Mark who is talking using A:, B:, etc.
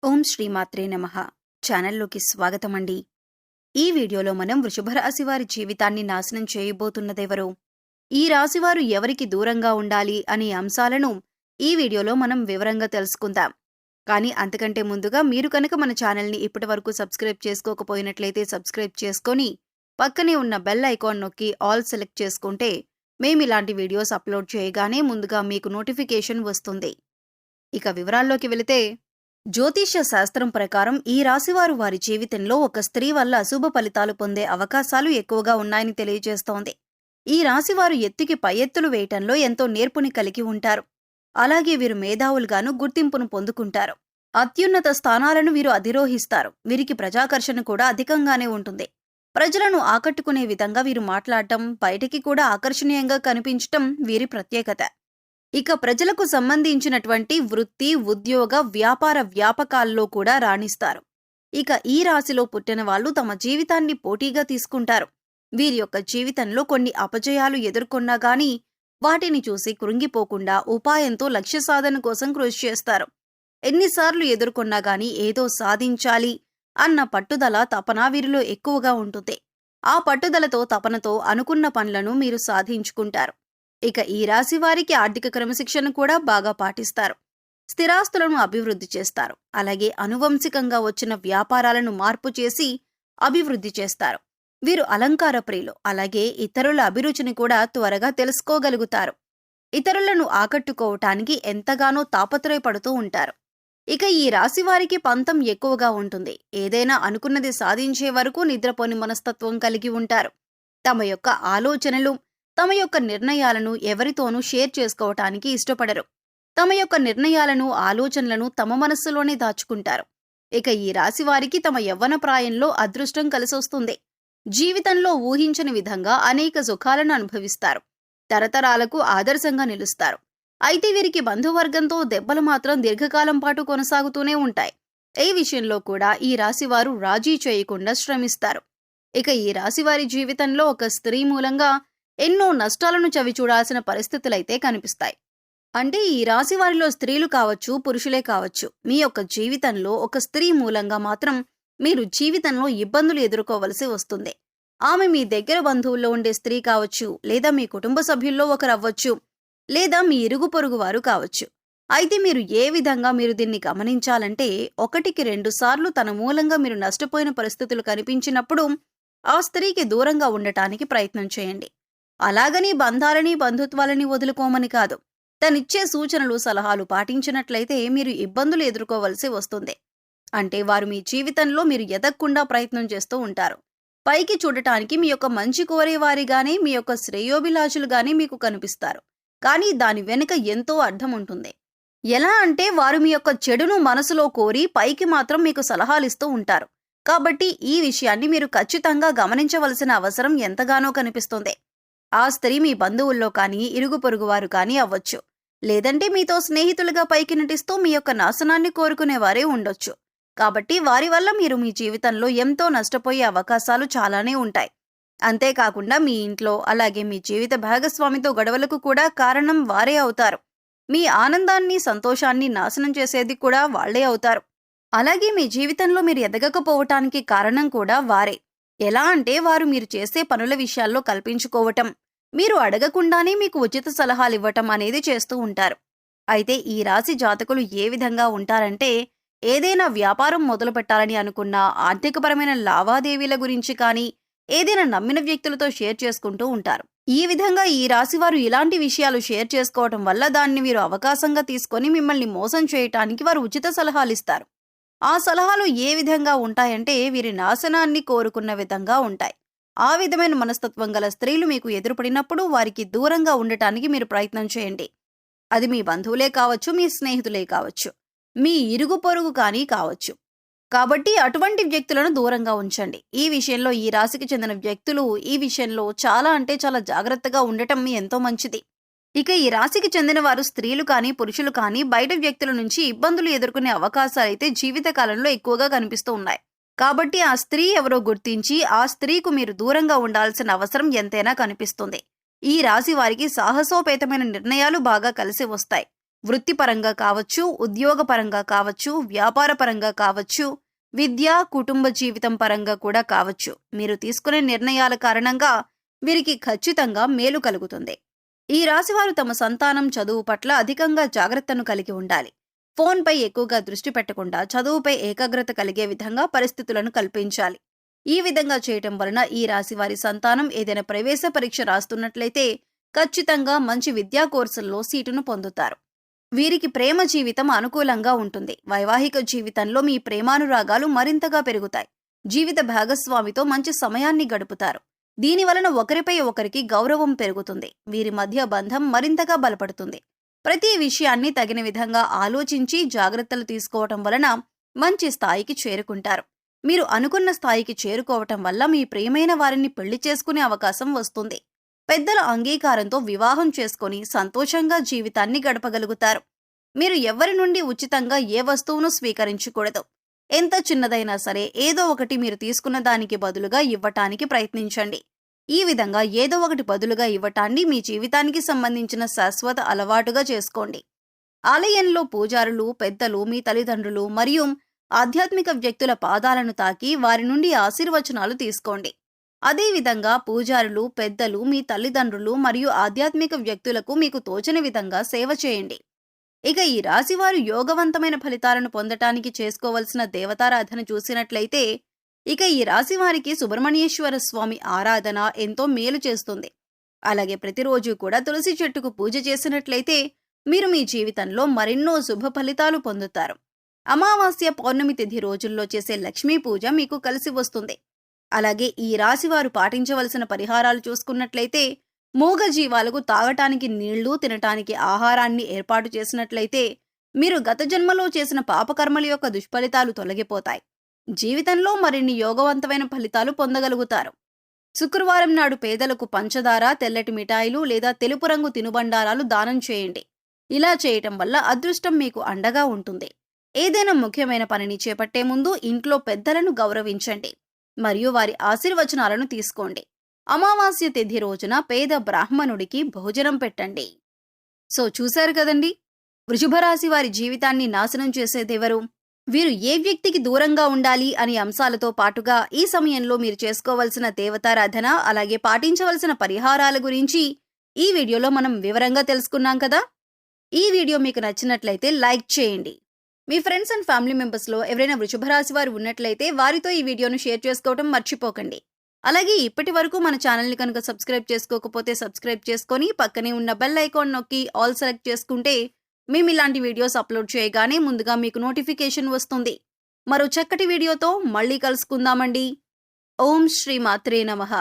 A: ఓం శ్రీమాత్రే నమః. ఛానల్లోకి స్వాగతమండి. ఈ వీడియోలో మనం వృషభ రాశి వారి జీవితాన్ని నాశనం చేయబోతున్నదెవరు, ఈ రాశివారు ఎవరికి దూరంగా ఉండాలి అనే అంశాలను ఈ వీడియోలో మనం వివరంగా తెలుసుకుందాం. కానీ అంతకంటే ముందుగా మీరు కనుక మన ఛానల్ని ఇప్పటివరకు సబ్స్క్రైబ్ చేసుకోకపోయినట్లయితే సబ్స్క్రైబ్ చేసుకొని పక్కనే ఉన్న బెల్ ఐకాన్ నొక్కి ఆల్ సెలెక్ట్ చేసుకుంటే మేమిలాంటి వీడియోస్ అప్లోడ్ చేయగానే ముందుగా మీకు నోటిఫికేషన్ వస్తుంది. ఇక వివరాల్లోకి వెళితే, జ్యోతిష్య శాస్త్రం ప్రకారం ఈ రాశివారు వారి జీవితంలో ఒక స్త్రీ వల్ల అశుభ ఫలితాలు పొందే అవకాశాలు ఎక్కువగా ఉన్నాయని తెలియజేస్తోంది. ఈ రాశివారు ఎత్తుకి పై ఎత్తులు వేయటంలో ఎంతో నేర్పుని కలిగి ఉంటారు. అలాగే వీరు మేధావులుగాను గుర్తింపును పొందుకుంటారు. అత్యున్నత స్థానాలను వీరు అధిరోహిస్తారు. వీరికి ప్రజాకర్షణ కూడా అధికంగానే ఉంటుంది. ప్రజలను ఆకట్టుకునే విధంగా వీరు మాట్లాడటం, బయటికి కూడా ఆకర్షణీయంగా కనిపించటం వీరి ప్రత్యేకత. ఇక ప్రజలకు సంబంధించినటువంటి వృత్తి, ఉద్యోగ, వ్యాపార వ్యాపకాల్లో కూడా రాణిస్తారు. ఇక ఈ రాశిలో పుట్టిన వాళ్ళు తమ జీవితాన్ని పోటీగా తీసుకుంటారు. వీరి యొక్క జీవితంలో కొన్ని అపజయాలు ఎదుర్కొన్నా గానీ వాటిని చూసి కృంగిపోకుండా ఉపాయంతో లక్ష్య సాధన కోసం కృషి చేస్తారు. ఎన్నిసార్లు ఎదుర్కొన్నా గానీ ఏదో సాధించాలి అన్న పట్టుదల, తపన వీరిలో ఎక్కువగా ఉంటుంది. ఆ పట్టుదలతో, తపనతో అనుకున్న పనులను మీరు సాధించుకుంటారు. ఇక ఈ రాశి వారికి ఆర్థిక క్రమశిక్షణ కూడా బాగా పాటిస్తారు. స్థిరాస్తులను అభివృద్ధి చేస్తారు. అలాగే అనువంశికంగా వచ్చిన వ్యాపారాలను మార్పు చేసి అభివృద్ధి చేస్తారు. వీరు అలంకార ప్రియులు. అలాగే ఇతరుల అభిరుచిని కూడా త్వరగా తెలుసుకోగలుగుతారు. ఇతరులను ఆకట్టుకోవటానికి ఎంతగానో తాపత్రయపడుతూ ఉంటారు. ఇక ఈ రాశి వారికి పంతం ఎక్కువగా ఉంటుంది. ఏదైనా అనుకున్నది సాధించే వరకు నిద్రపోని మనస్తత్వం కలిగి ఉంటారు. తమ యొక్క ఆలోచనలు, తమ యొక్క నిర్ణయాలను ఎవరితోనూ షేర్ చేసుకోవటానికి ఇష్టపడరు. తమ యొక్క నిర్ణయాలను, ఆలోచనలను తమ మనస్సులోనే దాచుకుంటారు. ఇక ఈ రాశి వారికి తమ యవ్వన ప్రాయంలో అదృష్టం కలిసొస్తుంది. జీవితంలో ఊహించని విధంగా అనేక సుఖాలను అనుభవిస్తారు. తరతరాలకు ఆదర్శంగా నిలుస్తారు. అయితే వీరికి బంధువర్గంతో దెబ్బలు మాత్రం దీర్ఘకాలం పాటు కొనసాగుతూనే ఉంటాయి. ఈ విషయంలో కూడా ఈ రాశివారు రాజీ చేయకుండా శ్రమిస్తారు. ఇక ఈ రాశివారి జీవితంలో ఒక స్త్రీ మూలంగా ఎన్నో నష్టాలను చవిచూడాల్సిన పరిస్థితులైతే కనిపిస్తాయి. అంటే ఈ రాశి వారిలో స్త్రీలు కావచ్చు, పురుషులే కావచ్చు, మీ యొక్క జీవితంలో ఒక స్త్రీ మూలంగా మాత్రం మీరు జీవితంలో ఇబ్బందులు ఎదుర్కోవలసి వస్తుంది. ఆమె మీ దగ్గర బంధువుల్లో ఉండే స్త్రీ కావచ్చు, లేదా మీ కుటుంబ సభ్యుల్లో ఒకరు అవ్వచ్చు, లేదా మీ ఇరుగు పొరుగు వారు కావచ్చు. అయితే మీరు ఏ విధంగా మీరు దీన్ని గమనించాలంటే, 1-2 సార్లు తన మూలంగా మీరు నష్టపోయిన పరిస్థితులు కనిపించినప్పుడు ఆ స్త్రీకి దూరంగా ఉండటానికి ప్రయత్నం చేయండి. అలాగని బంధాలని, బంధుత్వాలని వదులుకోమని కాదు. తనిచ్చే సూచనలు, సలహాలు పాటించినట్లయితే మీరు ఇబ్బందులు ఎదుర్కోవలసి వస్తుంది. అంటే వారు మీ జీవితంలో మీరు ఎదగకుండా ప్రయత్నం చేస్తూ ఉంటారు. పైకి చూడటానికి మీ యొక్క మంచి కోరేవారిగానే, మీ యొక్క శ్రేయోభిలాషులుగానే మీకు కనిపిస్తారు. కానీ దాని వెనుక ఎంతో అర్థం ఉంటుంది. ఎలా అంటే వారు మీ యొక్క చెడును మనసులో కోరి పైకి మాత్రం మీకు సలహాలిస్తూ ఉంటారు. కాబట్టి ఈ విషయాన్ని మీరు ఖచ్చితంగా గమనించవలసిన అవసరం ఎంతగానో కనిపిస్తుంది. ఆ స్త్రీ మీ బంధువుల్లో కానీ, ఇరుగు పొరుగువారు కానీ అవ్వచ్చు. లేదంటే మీతో స్నేహితులుగా పైకి నటిస్తూ మీ యొక్క నాశనాన్ని కోరుకునేవారే ఉండొచ్చు. కాబట్టి వారి వల్ల మీరు మీ జీవితంలో ఎంతో నష్టపోయే అవకాశాలు చాలానే ఉంటాయి. అంతేకాకుండా మీ ఇంట్లో, అలాగే మీ జీవిత భాగస్వామితో గొడవలకు కూడా కారణం వారే అవుతారు. మీ ఆనందాన్ని, సంతోషాన్ని నాశనం చేసేది కూడా వాళ్లే అవుతారు. అలాగే మీ జీవితంలో మీరు ఎదగకపోవటానికి కారణం కూడా వారే. ఎలా అంటే వారు మీరు చేసే పనుల విషయాల్లో కల్పించుకోవటం, మీరు అడగకుండానే మీకు ఉచిత సలహాలు ఇవ్వటం అనేది చేస్తూ ఉంటారు. అయితే ఈ రాశి జాతకులు ఏ విధంగా ఉంటారంటే, ఏదైనా వ్యాపారం మొదలు పెట్టాలని అనుకున్నా, ఆర్థికపరమైన లావాదేవీల గురించి కానీ ఏదైనా నమ్మిన వ్యక్తులతో షేర్ చేసుకుంటూ ఉంటారు. ఈ విధంగా ఈ రాశివారు ఇలాంటి విషయాలు షేర్ చేసుకోవటం వల్ల దాన్ని వీరు అవకాశంగా తీసుకొని మిమ్మల్ని మోసం చేయటానికి వారు ఉచిత సలహాలిస్తారు. ఆ సలహాలు ఏ విధంగా ఉంటాయంటే వీరి నాశనాన్ని కోరుకున్న విధంగా ఉంటాయి. ఆ విధమైన మనస్తత్వం గల స్త్రీలు మీకు ఎదురుపడినప్పుడు వారికి దూరంగా ఉండటానికి మీరు ప్రయత్నం చేయండి. అది మీ బంధువులే కావచ్చు, మీ స్నేహితులే కావచ్చు, మీ ఇరుగు పొరుగు కానీ కావచ్చు. కాబట్టి అటువంటి వ్యక్తులను దూరంగా ఉంచండి. ఈ విషయంలో ఈ రాశికి చెందిన వ్యక్తులు ఈ విషయంలో చాలా జాగ్రత్తగా ఉండటం ఎంతో మంచిది. ఇక ఈ రాశికి చెందిన వారు స్త్రీలు కానీ, పురుషులు కానీ బయట వ్యక్తుల నుంచి ఇబ్బందులు ఎదుర్కొనే అవకాశాలైతే జీవితకాలంలో ఎక్కువగా కనిపిస్తూ ఉన్నాయి. కాబట్టి ఆ స్త్రీ ఎవరో గుర్తించి ఆ స్త్రీకు మీరు దూరంగా ఉండాల్సిన అవసరం ఎంతైనా కనిపిస్తుంది. ఈ రాశి వారికి సాహసోపేతమైన నిర్ణయాలు బాగా కలిసి వస్తాయి. వృత్తిపరంగా కావచ్చు, ఉద్యోగపరంగా కావచ్చు, వ్యాపారపరంగా కావచ్చు, విద్య, కుటుంబ జీవితం పరంగా కూడా కావచ్చు. మీరు తీసుకునే నిర్ణయాల కారణంగా వీరికి ఖచ్చితంగా మేలు కలుగుతుంది. ఈ రాశివారు తమ సంతానం చదువు పట్ల అధికంగా జాగ్రత్తను కలిగి ఉండాలి. ఫోన్పై ఎక్కువగా దృష్టి పెట్టకుండా చదువుపై ఏకాగ్రత కలిగే విధంగా పరిస్థితులను కల్పించాలి. ఈ విధంగా చేయటం వలన ఈ రాశివారి సంతానం ఏదైనా ప్రవేశ పరీక్ష రాస్తున్నట్లయితే ఖచ్చితంగా మంచి విద్యా కోర్సుల్లో సీటును పొందుతారు. వీరికి ప్రేమ జీవితం అనుకూలంగా ఉంటుంది. వైవాహిక జీవితంలో మీ ప్రేమానురాగాలు మరింతగా పెరుగుతాయి. జీవిత భాగస్వామితో మంచి సమయాన్ని గడుపుతారు. దీనివలన ఒకరిపై ఒకరికి గౌరవం పెరుగుతుంది. వీరి మధ్య బంధం మరింతగా బలపడుతుంది. ప్రతి విషయాన్ని తగిన విధంగా ఆలోచించి జాగ్రత్తలు తీసుకోవటం వలన మంచి స్థాయికి చేరుకుంటారు. మీరు అనుకున్న స్థాయికి చేరుకోవటం వల్ల మీ ప్రియమైన వారిని పెళ్లి చేసుకునే అవకాశం వస్తుంది. పెద్దల అంగీకారంతో వివాహం చేసుకొని సంతోషంగా జీవితాన్ని గడపగలుగుతారు. మీరు ఎవరి నుండి ఉచితంగా ఏ వస్తువును స్వీకరించకూడదు. ఎంత చిన్నదైనా సరే ఏదో ఒకటి మీరు తీసుకున్న దానికి బదులుగా ఇవ్వటానికి ప్రయత్నించండి. ఈ విధంగా ఏదో ఒకటి బదులుగా ఇవ్వటాన్ని మీ జీవితానికి సంబంధించిన శాశ్వత అలవాటుగా చేసుకోండి. ఆలయంలో పూజారులు, పెద్దలు, మీ తల్లిదండ్రులు మరియు ఆధ్యాత్మిక వ్యక్తుల పాదాలను తాకి వారి నుండి ఆశీర్వచనాలు తీసుకోండి. అదేవిధంగా పూజారులు, పెద్దలు, మీ తల్లిదండ్రులు మరియు ఆధ్యాత్మిక వ్యక్తులకు మీకు తోచని విధంగా సేవ చేయండి. ఇక ఈ రాశివారు యోగవంతమైన ఫలితాలను పొందటానికి చేసుకోవలసిన దేవతారాధన చూసినట్లయితే ఇక ఈ రాశివారికి సుబ్రహ్మణ్యేశ్వర స్వామి ఆరాధన ఎంతో మేలు చేస్తుంది. అలాగే ప్రతిరోజు కూడా తులసి చెట్టుకు పూజ చేసినట్లయితే మీరు మీ జీవితంలో మరెన్నో శుభ ఫలితాలు పొందుతారు. అమావాస్య, పౌర్ణమి తిథి రోజుల్లో చేసే లక్ష్మీ పూజ మీకు కలిసి వస్తుంది. అలాగే ఈ రాశివారు పాటించవలసిన పరిహారాలు చూసుకున్నట్లయితే మూగ జీవాలకు తాగటానికి నీళ్లు, తినటానికి ఆహారాన్ని ఏర్పాటు చేసినట్లయితే మీరు గత జన్మలో చేసిన పాపకర్మల యొక్క దుష్ఫలితాలు తొలగిపోతాయి. జీవితంలో మరిన్ని యోగవంతమైన ఫలితాలు పొందగలుగుతారు. శుక్రవారం నాడు పేదలకు పంచదార, తెల్లటి మిఠాయిలు లేదా తెలుపు రంగు తినుబండారాలు దానం చేయండి. ఇలా చేయటం వల్ల అదృష్టం మీకు అండగా ఉంటుంది. ఏదైనా ముఖ్యమైన పనిని చేపట్టే ముందు ఇంట్లో పెద్దలను గౌరవించండి మరియు వారి ఆశీర్వచనాలను తీసుకోండి. అమావాస్య తిథి రోజున పేద బ్రాహ్మణుడికి భోజనం పెట్టండి. సో చూశారు కదండి, వృషభ రాశి వారి జీవితాన్ని నాశనం చేసేదెవరు? వీరు ఏ వ్యక్తికి దూరంగా ఉండాలి అనే అంశాలతో పాటుగా ఈ సమయంలో మీరు చేసుకోవలసిన దేవతారాధన, అలాగే పాటించవలసిన పరిహారాల గురించి ఈ వీడియోలో మనం వివరంగా తెలుసుకున్నాం కదా. ఈ వీడియో మీకు నచ్చినట్లయితే లైక్ చేయండి. మీ ఫ్రెండ్స్ అండ్ ఫ్యామిలీ మెంబర్స్లో ఎవరైనా వృషభ రాశి వారు ఉన్నట్లయితే వారితో ఈ వీడియోను షేర్ చేసుకోవడం మర్చిపోకండి. అలాగే ఇప్పటి వరకు మన ఛానల్ని కనుక సబ్స్క్రైబ్ చేసుకోకపోతే సబ్స్క్రైబ్ చేసుకొని పక్కనే ఉన్న బెల్ ఐకాన్ నొక్కి ఆల్ సెలెక్ట్ చేసుకుంటే మేము ఇలాంటి వీడియోస్ అప్లోడ్ చేయగానే ముందుగా మీకు నోటిఫికేషన్ వస్తుంది. మరో చక్కటి వీడియోతో మళ్ళీ కలుసుకుందామండి. ఓం శ్రీ మాత్రే నమః.